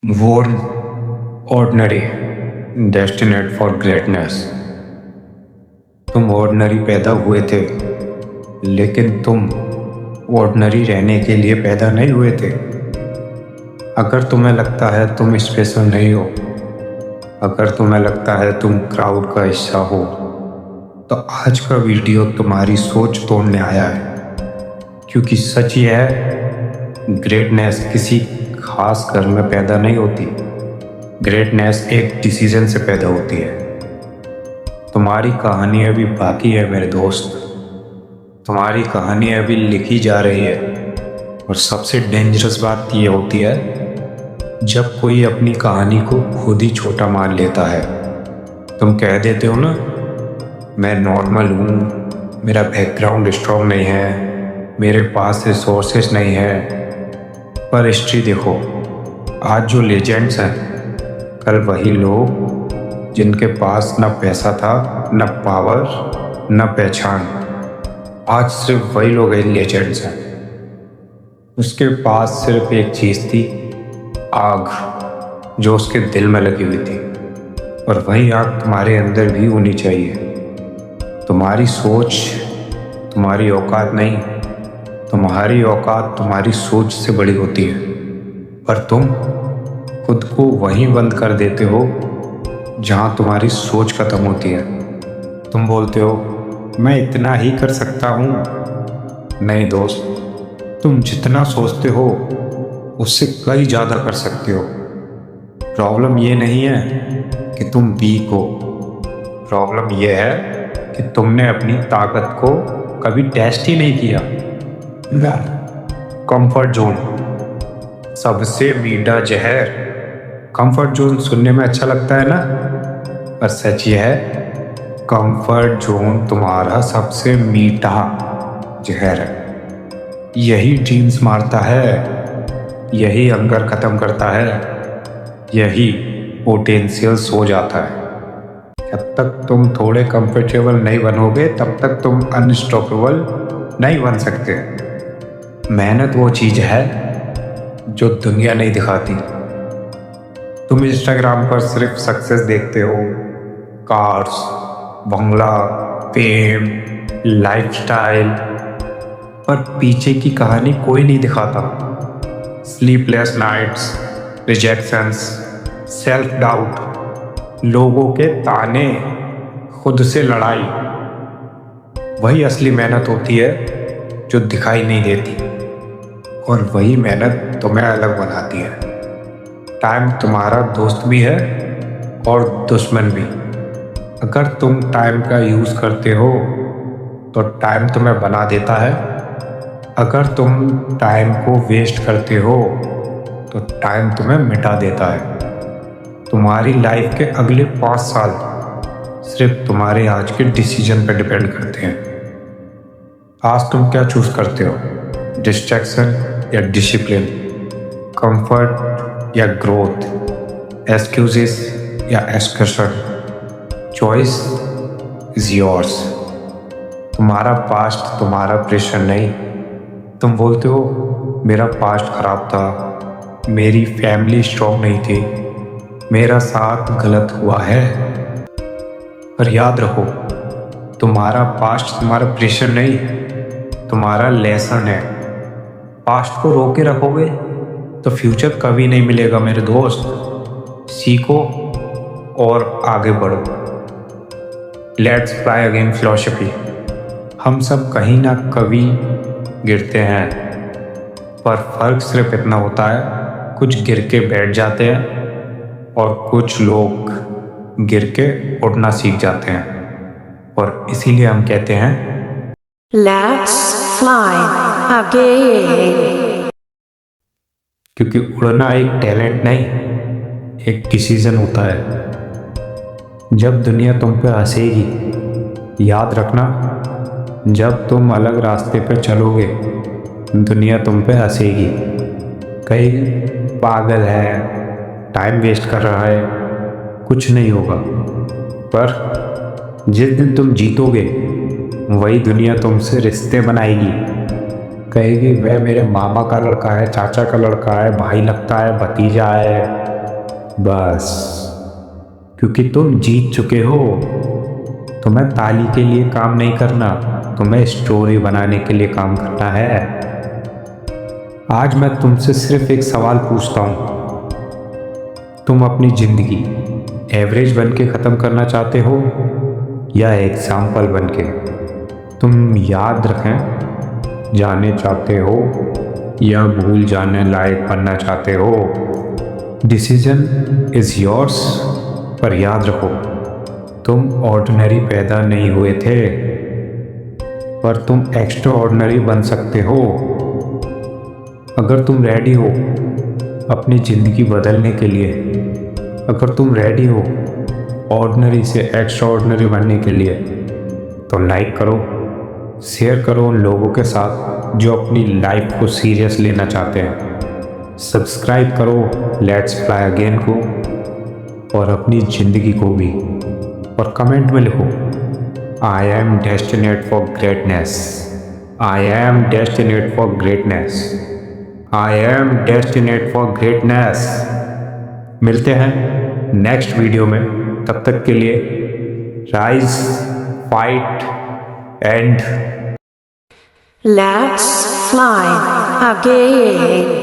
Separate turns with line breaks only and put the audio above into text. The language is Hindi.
Born ordinary, destined for greatness। तुम ऑर्डिनरी पैदा हुए थे, लेकिन तुम ऑर्डिनरी रहने के लिए पैदा नहीं हुए थे। अगर तुम्हें लगता है तुम स्पेशल नहीं हो, अगर तुम्हें लगता है तुम क्राउड का हिस्सा हो, तो आज का वीडियो तुम्हारी सोच तोड़ने आया है। क्योंकि सच यह है, ग्रेटनेस किसी खास घर में पैदा नहीं होती। ग्रेटनेस एक डिसीजन से पैदा होती है। तुम्हारी कहानी अभी बाकी है मेरे दोस्त, तुम्हारी कहानी अभी लिखी जा रही है। और सबसे डेंजरस बात ये होती है जब कोई अपनी कहानी को खुद ही छोटा मान लेता है। तुम कह देते हो ना, मैं नॉर्मल हूँ, मेरा बैकग्राउंड स्ट्रॉन्ग नहीं है, मेरे पास रिसोर्सेज नहीं है। पर हिस्ट्री देखो, आज जो लेजेंड्स हैं, कल वही लोग जिनके पास न पैसा था, न पावर, न पहचान। आज सिर्फ वही लोग लेजेंड्स हैं। उसके पास सिर्फ एक चीज़ थी, आग, जो उसके दिल में लगी हुई थी। और वही आग तुम्हारे अंदर भी होनी चाहिए। तुम्हारी सोच तुम्हारी औकात नहीं, तुम्हारी औकात तुम्हारी सोच से बड़ी होती है। पर तुम खुद को वहीं बंद कर देते हो जहां तुम्हारी सोच खत्म होती है। तुम बोलते हो मैं इतना ही कर सकता हूँ। नहीं दोस्त, तुम जितना सोचते हो उससे कई ज़्यादा कर सकते हो। प्रॉब्लम ये नहीं है कि तुम वीक हो, प्रॉब्लम ये है कि तुमने अपनी ताकत को कभी टेस्ट ही नहीं किया। कंफर्ट जोन, सबसे मीठा जहर। कंफर्ट जोन सुनने में अच्छा लगता है ना, पर सच ये है, कंफर्ट जोन तुम्हारा सबसे मीठा जहर है। यही ड्रीम्स मारता है, यही हंगर खत्म करता है, यही पोटेंशियल सो जाता है। जब तक तुम थोड़े कंफर्टेबल नहीं बनोगे, तब तक तुम अनस्टॉपेबल नहीं बन सकते। मेहनत वो चीज़ है जो दुनिया नहीं दिखाती। तुम इंस्टाग्राम पर सिर्फ सक्सेस देखते हो, कार्स, बंगला, फेम, लाइफस्टाइल, पर पीछे की कहानी कोई नहीं दिखाता। Sleepless nights, rejections, self doubt, लोगों के ताने, खुद से लड़ाई, वही असली मेहनत होती है जो दिखाई नहीं देती। और वही मेहनत तुम्हें अलग बनाती है। टाइम तुम्हारा दोस्त भी है और दुश्मन भी। अगर तुम टाइम का यूज़ करते हो तो टाइम तुम्हें बना देता है। अगर तुम टाइम को वेस्ट करते हो तो टाइम तुम्हें मिटा देता है। तुम्हारी लाइफ के अगले 5 साल सिर्फ तुम्हारे आज के डिसीजन पर डिपेंड करते हैं। आज तुम क्या चूज़ करते हो, डिस्ट्रैक्शन या डिसिप्लिन, कंफर्ट या ग्रोथ, एक्सक्यूजेस या एक्सकर्शन? Choice is yours. तुम्हारा पास्ट तुम्हारा प्रेशर नहीं। तुम बोलते हो मेरा पास्ट खराब था, मेरी फैमिली स्ट्रॉन्ग नहीं थी, मेरा साथ गलत हुआ है। पर याद रखो, तुम्हारा पास्ट तुम्हारा प्रेशर नहीं, तुम्हारा लेसन है। पास्ट को रोके रखोगे तो फ्यूचर कभी नहीं मिलेगा मेरे दोस्त। सीखो और आगे बढ़ो। Let's fly again philosophy. हम सब कहीं ना कभी गिरते हैं, पर फर्क सिर्फ इतना होता है, कुछ गिर के बैठ जाते हैं और कुछ लोग गिर के उड़ना सीख जाते हैं। और इसीलिए हम कहते हैं
Let's fly again।
क्योंकि उड़ना एक टैलेंट नहीं, एक डिसीजन होता है। जब दुनिया तुम पे हंसेगी, याद रखना, जब तुम अलग रास्ते पे चलोगे, दुनिया तुम पे हंसेगी। कहीं पागल है, टाइम वेस्ट कर रहा है, कुछ नहीं होगा। पर जिस दिन तुम जीतोगे, वही दुनिया तुमसे रिश्ते बनाएगी। कहेगी वह मेरे मामा का लड़का है, चाचा का लड़का है, भाई लगता है, भतीजा है। बस क्योंकि तुम जीत चुके हो। तुम्हें ताली के लिए काम नहीं करना, तुम्हें स्टोरी बनाने के लिए काम करना है। आज मैं तुमसे सिर्फ एक सवाल पूछता हूँ। तुम अपनी जिंदगी एवरेज बन के ख़त्म करना चाहते हो या एग्जाम्पल बन के? तुम याद रखें, जाने चाहते हो या भूल जाने लायक बनना चाहते हो? Decision is yours. पर याद रखो, तुम ऑर्डिनरी पैदा नहीं हुए थे, पर तुम एक्स्ट्रा ऑर्डिनरी बन सकते हो। अगर तुम रेडी हो अपनी ज़िंदगी बदलने के लिए, अगर तुम रेडी हो ऑर्डिनरी से एक्स्ट्रा ऑर्डिनरी बनने के लिए, तो लाइक करो, शेयर करो उन लोगों के साथ जो अपनी लाइफ को सीरियस लेना चाहते हैं। सब्सक्राइब करो लेट्स फ्लाई अगेन को और अपनी ज़िंदगी को भी। और कमेंट में लिखो, I am destined for greatness, I am destined for greatness, I am destined for greatness. मिलते हैं नेक्स्ट वीडियो में। तब तक के लिए rise, fight and
Let's fly again.